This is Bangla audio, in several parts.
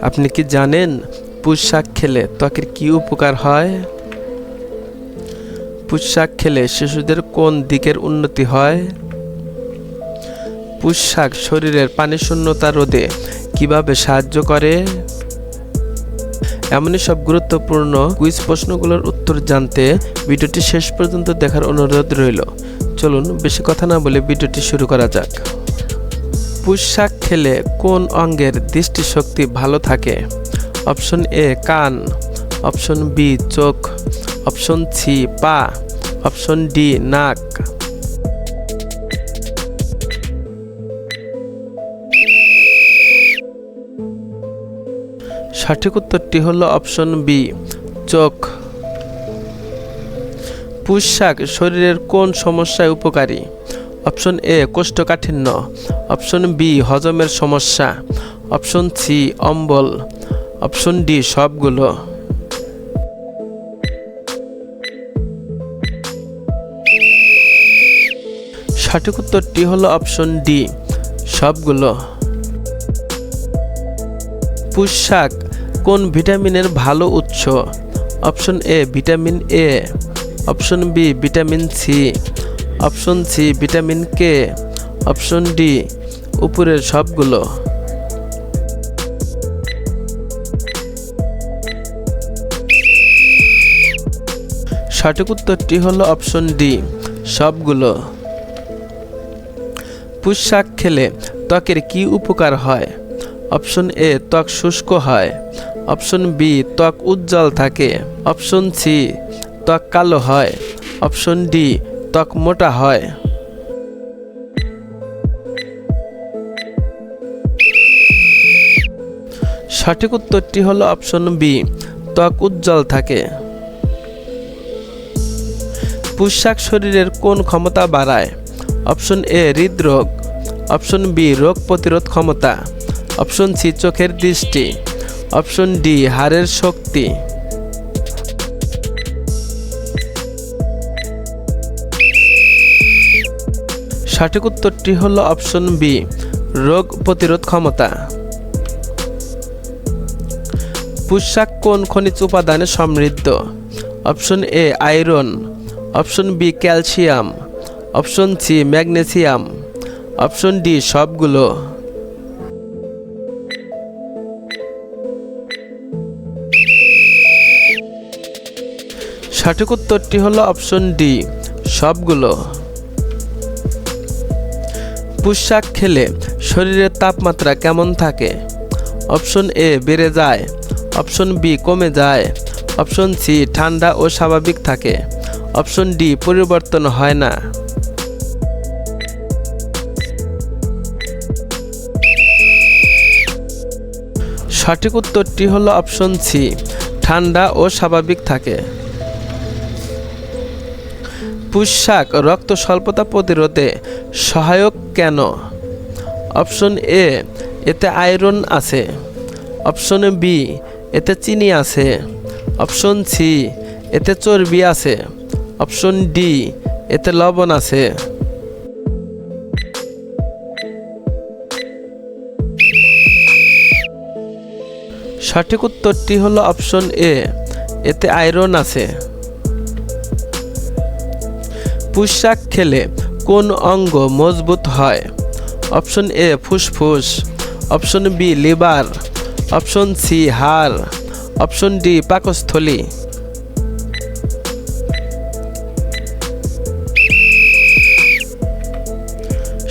আপনি কি জানেন পুঁই শাক খেলে ত্বকের কি উপকার হয়? পুঁই শাক খেলে শিশুদের কোন দিকের উন্নতি হয়? পুঁই শাক শরীরের পানি শূন্যতা রোধে কিভাবে সাহায্য করে? এমনই সব গুরুত্বপূর্ণ কুইজ প্রশ্নগুলোর উত্তর জানতে ভিডিওটি শেষ পর্যন্ত দেখার অনুরোধ রইল। চলুন বেশি কথা না বলে ভিডিওটি শুরু করা যাক। পুঁই শাক খেলে কোন অঙ্গের দৃষ্টিশক্তি ভালো থাকে? অপশন এ কান, অপশন বি চোখ, অপশন সি পা, অপশন ডি নাক। সঠিক উত্তরটি হলো অপশন বি চোখ। পুঁই শাক শরীরের কোন সমস্যায় উপকারী? অপশন এ কোষ্ঠকাঠিন্য, অপশন বি হজমের সমস্যা, অপশন সি অম্বল, অপশন ডি সবগুলো। সঠিক উত্তরটি হলো অপশন ডি সবগুলো। পুঁই শাক কোন ভিটামিনের ভালো উৎস? Option A vitamin A, option B vitamin C, option C vitamin K, option D উপরের সবগুলো। সঠিক উত্তরটি হলো অপশন ডি সবগুলো। পুঁই শাক খেলে ত্বকের কি উপকার হয়? অপশন এ ত্বক শুষ্ক হয়, অপশন বি ত্বক উজ্জ্বল থাকে, অপশন সি ত্বক কালো হয়, অপশন ডি ত্বক মোটা হয়। সঠিক উত্তরটি হলো অপশন বি ত্বক উজ্জ্বল থাকে। পুঁই শাক শরীরের কোন ক্ষমতা বাড়ায়? অপশন এ হৃদরোগ, অপশন বি রোগ প্রতিরোধ ক্ষমতা, অপশন সি চোখের দৃষ্টি, অপশন ডি হাড়ের শক্তি। সঠিক উত্তরটি হলো অপশন বি রোগ প্রতিরোধ ক্ষমতা। পুঁই শাক কোন খনিজ উপাদানে সমৃদ্ধ? Option A iron, option B calcium, option C magnesium, option D সবগুলো। সঠিক উত্তরটি হলো অপশন ডি সবগুলো। পুঁই শাক খেলে শরীরের তাপমাত্রা কেমন থাকে? অপশন এ বেড়ে যায়, অপশন বি কমে যায়, অপশন সি ঠান্ডা ও স্বাভাবিক থাকে, অপশন ডি পরিবর্তন হয় না। সঠিক উত্তরটি হলো অপশন সি ঠান্ডা ও স্বাভাবিক থাকে। পুঁই শাক রক্ত স্বল্পতা প্রতিরোধে সহায়ক কেন? অপশন এ এতে আয়রন আছে, অপশন বি এতে চিনি আছে, অপশন সি এতে চর্বি আছে, অপশন ডি এতে লবণ আছে। সঠিক উত্তরটি হলো অপশন এ এতে আয়রন আছে। পুঁই শাক খেলে কোন অঙ্গ মজবুত হয়? অপশন এ ফুসফুস, option B liver, option C হাড়, অপশন ডি পাকস্থলী।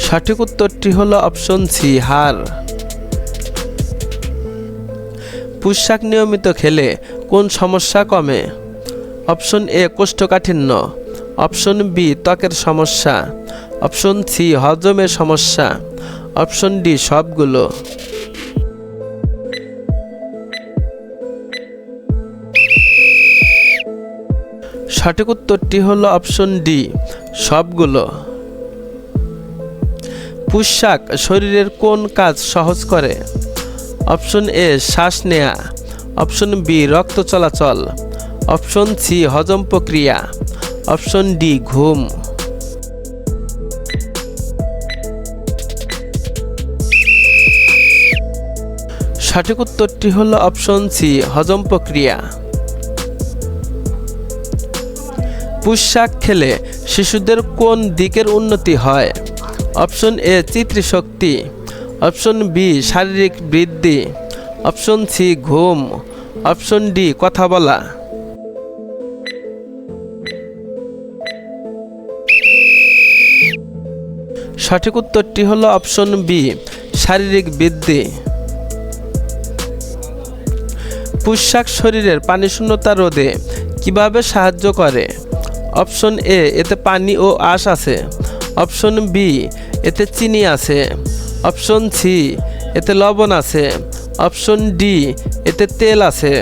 সঠিক উত্তরটি হলো অপশন সি হাড়। পুঁই শাক নিয়মিত খেলে কোন সমস্যা কমে? অপশন এ কোষ্ঠকাঠিন্য, অপশন বি ত্বকের সমস্যা, অপশন সি হজমের সমস্যা, অপশন ডি সবগুলো। সঠিক উত্তরটি হলো অপশন ডি সবগুলো। পুঁই শাক শরীরের কোন কাজ সহজ করে? অপশন এ শ্বাস নেয়া, অপশন বি রক্ত চলাচল, অপশন সি হজম প্রক্রিয়া, অপশন ডি ঘুম। সঠিক উত্তরটি হলো অপশন সি, হজম প্রক্রিয়া। পুঁই শাক খেলে শিশুদের কোন দিকের উন্নতি হয়? অপশন এ স্মৃতিশক্তি, অপশন বি শারীরিক বৃদ্ধি, অপশন সি ঘুম, অপশন ডি কথা বলা। সঠিক উত্তরটি হলো অপশন বি, শারীরিক বৃদ্ধি। পুঁই শাক শরীরের পানিশূন্যতা রোধে কিভাবে সাহায্য করে? অপশন এ এতে পানি ও আঁশ আছে, অপশন বি এতে চিনি আছে, অপশন সি এতে লবণ আছে, অপশন ডি এতে তেল আছে।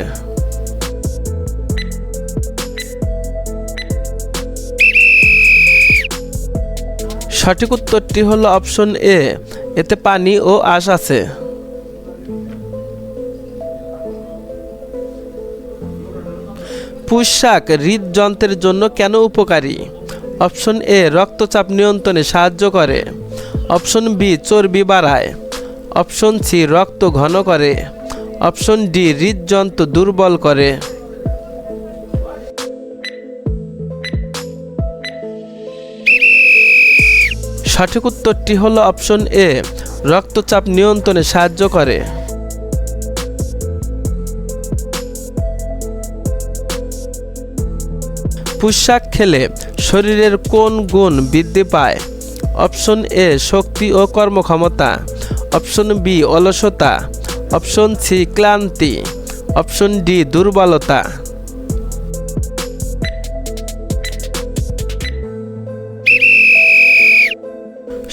সঠিক উত্তরটি হলো অপশন এ, এতে পানি ও আঁশ আছে। পুঁই শাক হৃদযন্ত্রের জন্য কেন উপকারী? অপশন এ রক্তচাপ নিয়ন্ত্রণে সাহায্য করে, অপশন বি চর্বি বাড়ায়, অপশন সি রক্ত ঘন করে, অপশন ডি হৃদযন্ত্র দুর্বল করে। সঠিক উত্তরটি হলো অপশন এ, রক্তচাপ নিয়ন্ত্রণে সাহায্য করে। পুঁই শাক খেলে শরীরের কোন গুণ বৃদ্ধি পায়? অপশন এ শক্তি ও কর্মক্ষমতা, অপশন বি অলসতা, অপশন সি ক্লান্তি, অপশন ডি দুর্বলতা।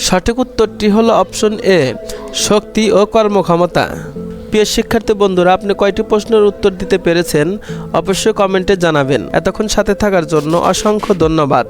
সঠিক উত্তরটি হলো অপশন এ, শক্তি ও কর্মক্ষমতা। প্রিয় শিক্ষার্থী বন্ধুরা, আপনি কয়টি প্রশ্নের উত্তর দিতে পেরেছেন অবশ্যই কমেন্টে জানাবেন। এতক্ষণ সাথে থাকার জন্য অসংখ্য ধন্যবাদ।